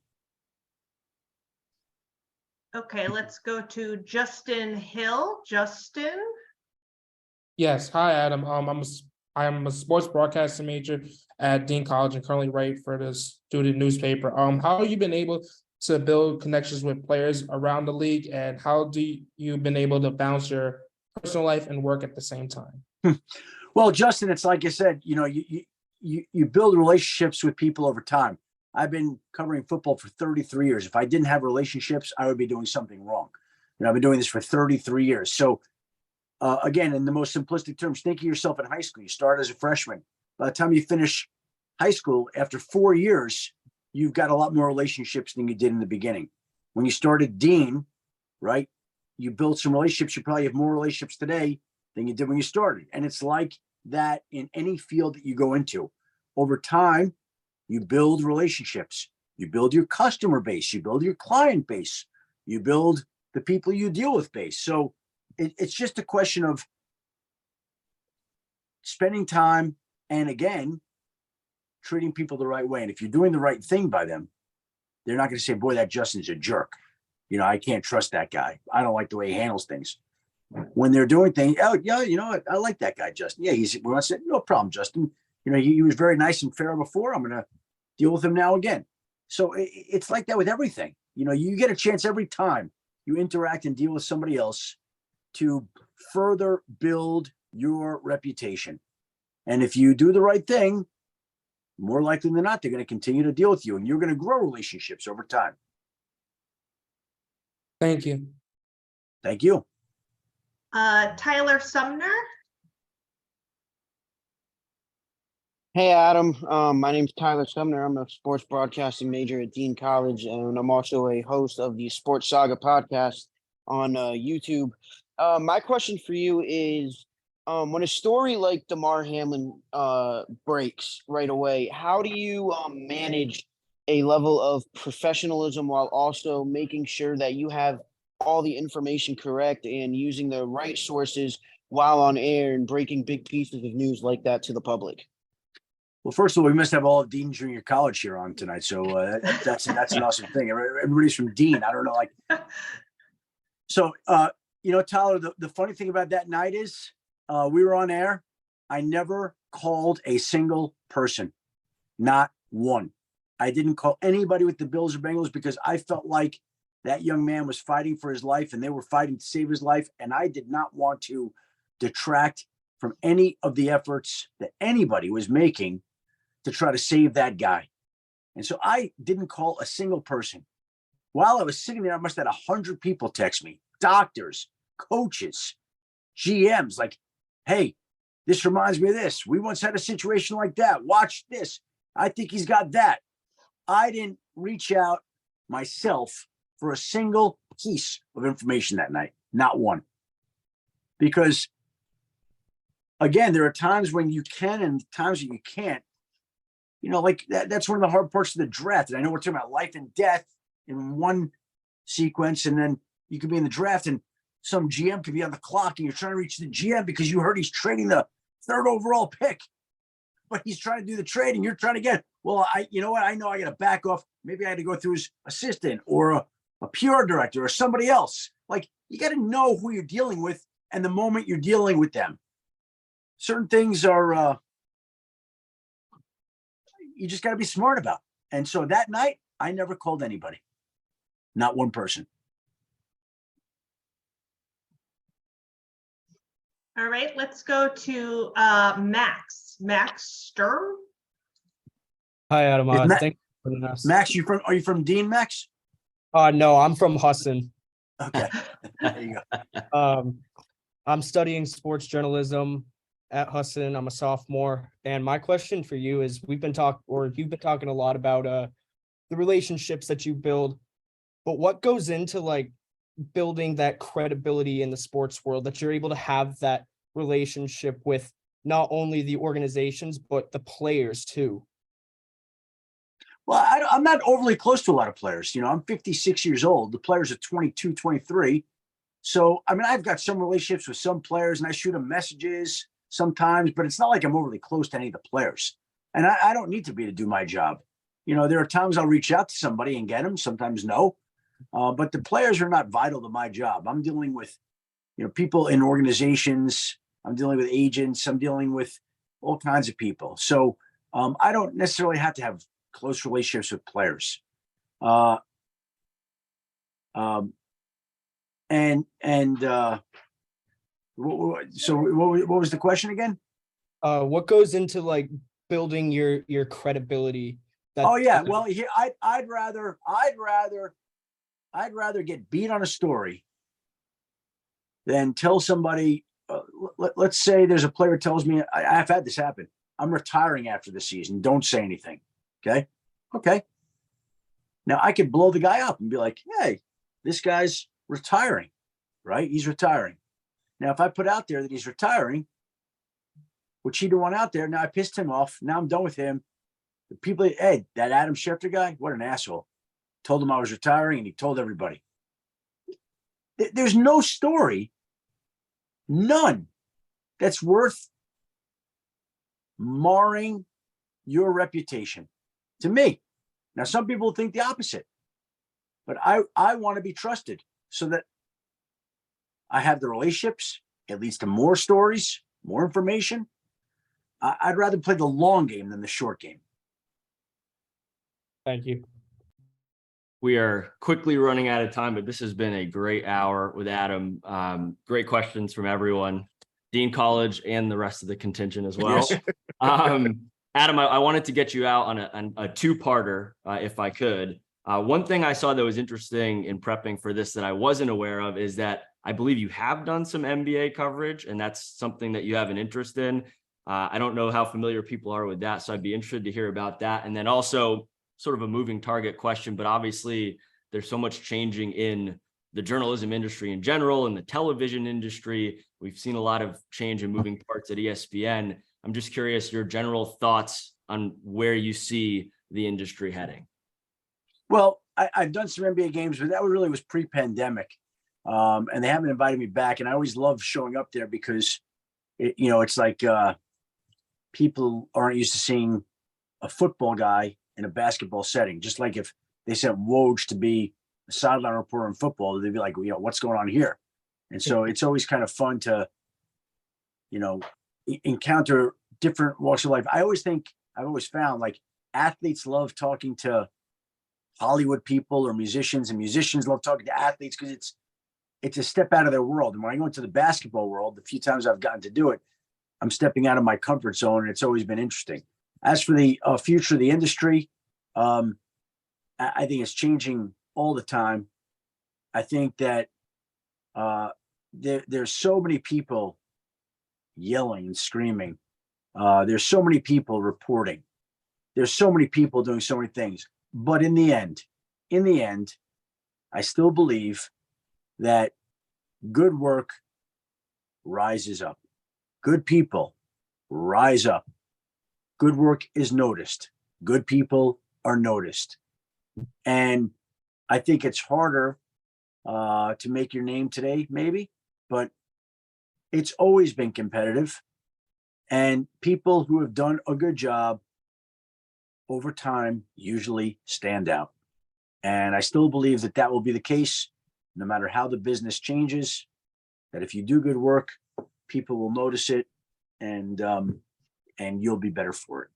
Okay, let's go to Justin Hill. Justin. Yes. Hi, Adam. I'm a sports broadcasting major at Dean College and currently write for the student newspaper. How have you been able to build connections with players around the league, and how do you been able to balance your personal life and work at the same time? Well, Justin, it's like I said, you build relationships with people over time. I've been covering football for 33 years. If I didn't have relationships, I would be doing something wrong. I've been doing this for 33 years. So again, in the most simplistic terms, think of yourself in high school. You start as a freshman. By the time you finish high school, after 4 years, you've got a lot more relationships than you did in the beginning. When you started Dean, right, you built some relationships. You probably have more relationships today than you did when you started. And it's like that in any field that you go into. Over time, you build relationships. You build your customer base. You build your client base. You build the people you deal with base. So it's just a question of spending time and, again, treating people the right way. And if you're doing the right thing by them, they're not going to say, boy, that Justin's a jerk. I can't trust that guy. I don't like the way he handles things. when they're doing things. Oh, yeah, you know what? I like that guy, Justin. Yeah, we want to say, no problem, Justin. You know, he was very nice and fair before. I'm going to deal with him now again. So it's like that with everything. You know, you get a chance every time you interact and deal with somebody else to further build your reputation. And if you do the right thing, more likely than not, they're going to continue to deal with you and you're going to grow relationships over time. Thank you. Thank you. Tyler Sumner. Hey, Adam. My name's Tyler Sumner. I'm a sports broadcasting major at Dean College, and I'm also a host of the Sports Saga podcast on YouTube. My question for you is, when a story like Damar Hamlin breaks right away, how do you manage a level of professionalism while also making sure that you have all the information correct and using the right sources while on air and breaking big pieces of news like that to the public? Well, first of all, we must have all of Dean Junior College here on tonight. So that's an awesome thing. Everybody's from Dean. I don't know. So, you know, Tyler, the funny thing about that night is we were on air. I never called a single person, not one. I didn't call anybody with the Bills or Bengals because I felt like that young man was fighting for his life and they were fighting to save his life. And I did not want to detract from any of the efforts that anybody was making to try to save that guy. And so I didn't call a single person. While I was sitting there, I must have had 100 people text me, doctors, coaches, GMs, like, hey, this reminds me of this. We once had a situation like that. Watch this. I think he's got that. I didn't reach out myself for a single piece of information that night, not one. Because, again, there are times when you can and times that you can't. You know, like that's one of the hard parts of the draft. And I know we're talking about life and death in one sequence, and then you could be in the draft and some GM could be on the clock and you're trying to reach the GM because you heard he's trading the 3rd overall pick, but he's trying to do the trade and you're trying to get, well, you know what? I know I got to back off. Maybe I had to go through his assistant or a PR director or somebody else. Like, you got to know who you're dealing with and the moment you're dealing with them. Certain things are, you just got to be smart about. And so that night, I never called anybody, not one person. All right, let's go to Max Sturm. Hi, Adam. Thanks for joining us. Max, are you from Dean, Max? No, I'm from Husson. Okay. There you go. I'm studying sports journalism at Husson. I'm a sophomore. And my question for you is, you've been talking a lot about the relationships that you build, but what goes into like building that credibility in the sports world that you're able to have that relationship with not only the organizations, but the players too? Well, I'm not overly close to a lot of players. You know, I'm 56 years old. The players are 22, 23. So, I mean, I've got some relationships with some players and I shoot them messages sometimes, but it's not like I'm overly close to any of the players. And I don't need to be to do my job. You know, there are times I'll reach out to somebody and get them, sometimes no. But the players are not vital to my job. I'm dealing with, you know, people in organizations. I'm dealing with agents. I'm dealing with all kinds of people. So I don't necessarily have to have close relationships with players. So what was the question again? What goes into like building your credibility? Oh yeah, well, here I'd rather get beat on a story than tell somebody. Let's say there's a player tells me, I've had this happen. I'm retiring after the season. Don't say anything. Okay. Now I could blow the guy up and be like, hey, this guy's retiring, right? He's retiring. Now, if I put out there that he's retiring, which he didn't want out there, now I pissed him off. Now I'm done with him. The people, hey, that Adam Schefter guy, what an asshole. Told him I was retiring and he told everybody. There's no story, none, that's worth marring your reputation to me. Now, some people think the opposite, but I want to be trusted so that I have the relationships. It leads to more stories, more information. I'd rather play the long game than the short game. Thank you. We are quickly running out of time, but this has been a great hour with Adam. Great questions from everyone, Dean College and the rest of the contingent as well. Adam, I wanted to get you out on a two-parter, if I could. One thing I saw that was interesting in prepping for this that I wasn't aware of is that I believe you have done some NBA coverage, and that's something that you have an interest in. I don't know how familiar people are with that, so I'd be interested to hear about that. And then also sort of a moving target question, but obviously there's so much changing in the journalism industry in general and the television industry. We've seen a lot of change and moving parts at ESPN. I'm just curious your general thoughts on where you see the industry heading. Well, I've done some NBA games, but that really was pre-pandemic. And they haven't invited me back. And I always love showing up there because, it's like people aren't used to seeing a football guy in a basketball setting. Just like if they sent Woj to be a sideline reporter in football, they'd be like, what's going on here? And so it's always kind of fun to, encounter different walks of life. I've always found like athletes love talking to Hollywood people or musicians, and musicians love talking to athletes because it's a step out of their world. And when I go into the basketball world, the few times I've gotten to do it, I'm stepping out of my comfort zone, and it's always been interesting. As for the future of the industry, I think it's changing all the time. I think that there's so many people yelling and screaming. There's so many people reporting. There's so many people doing so many things. But in the end, I still believe that good work rises up. Good people rise up. Good work is noticed. Good people are noticed. And I think it's harder to make your name today, maybe, but it's always been competitive. And people who have done a good job over time usually stand out. And I still believe that will be the case no matter how the business changes, that if you do good work, people will notice it, and you'll be better for it.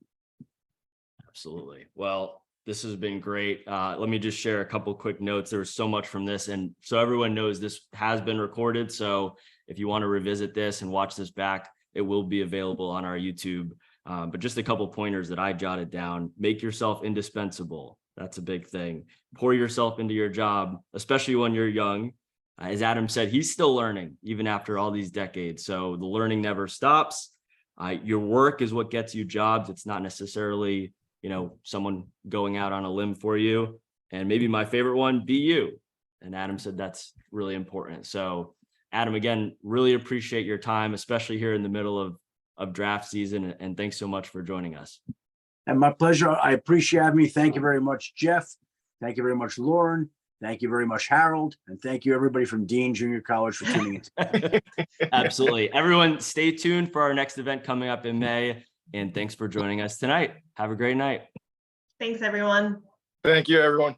Absolutely. Well, this has been great. Let me just share a couple quick notes. There was so much from this, and so everyone knows this has been recorded. So if you want to revisit this and watch this back, it will be available on our YouTube. But just a couple pointers that I jotted down. Make yourself indispensable. That's a big thing. Pour yourself into your job, especially when you're young. As Adam said, he's still learning even after all these decades. So the learning never stops. Your work is what gets you jobs. It's not necessarily, someone going out on a limb for you. And maybe my favorite one, be you. And Adam said that's really important. So Adam, again, really appreciate your time, especially here in the middle of draft season. And thanks so much for joining us. And my pleasure. I appreciate having me. Thank you very much, Jeff. Thank you very much, Lauren. Thank you very much, Harold. And thank you, everybody from Dean Junior College, for tuning in. Absolutely. Everyone, stay tuned for our next event coming up in May. And thanks for joining us tonight. Have a great night. Thanks, everyone. Thank you, everyone.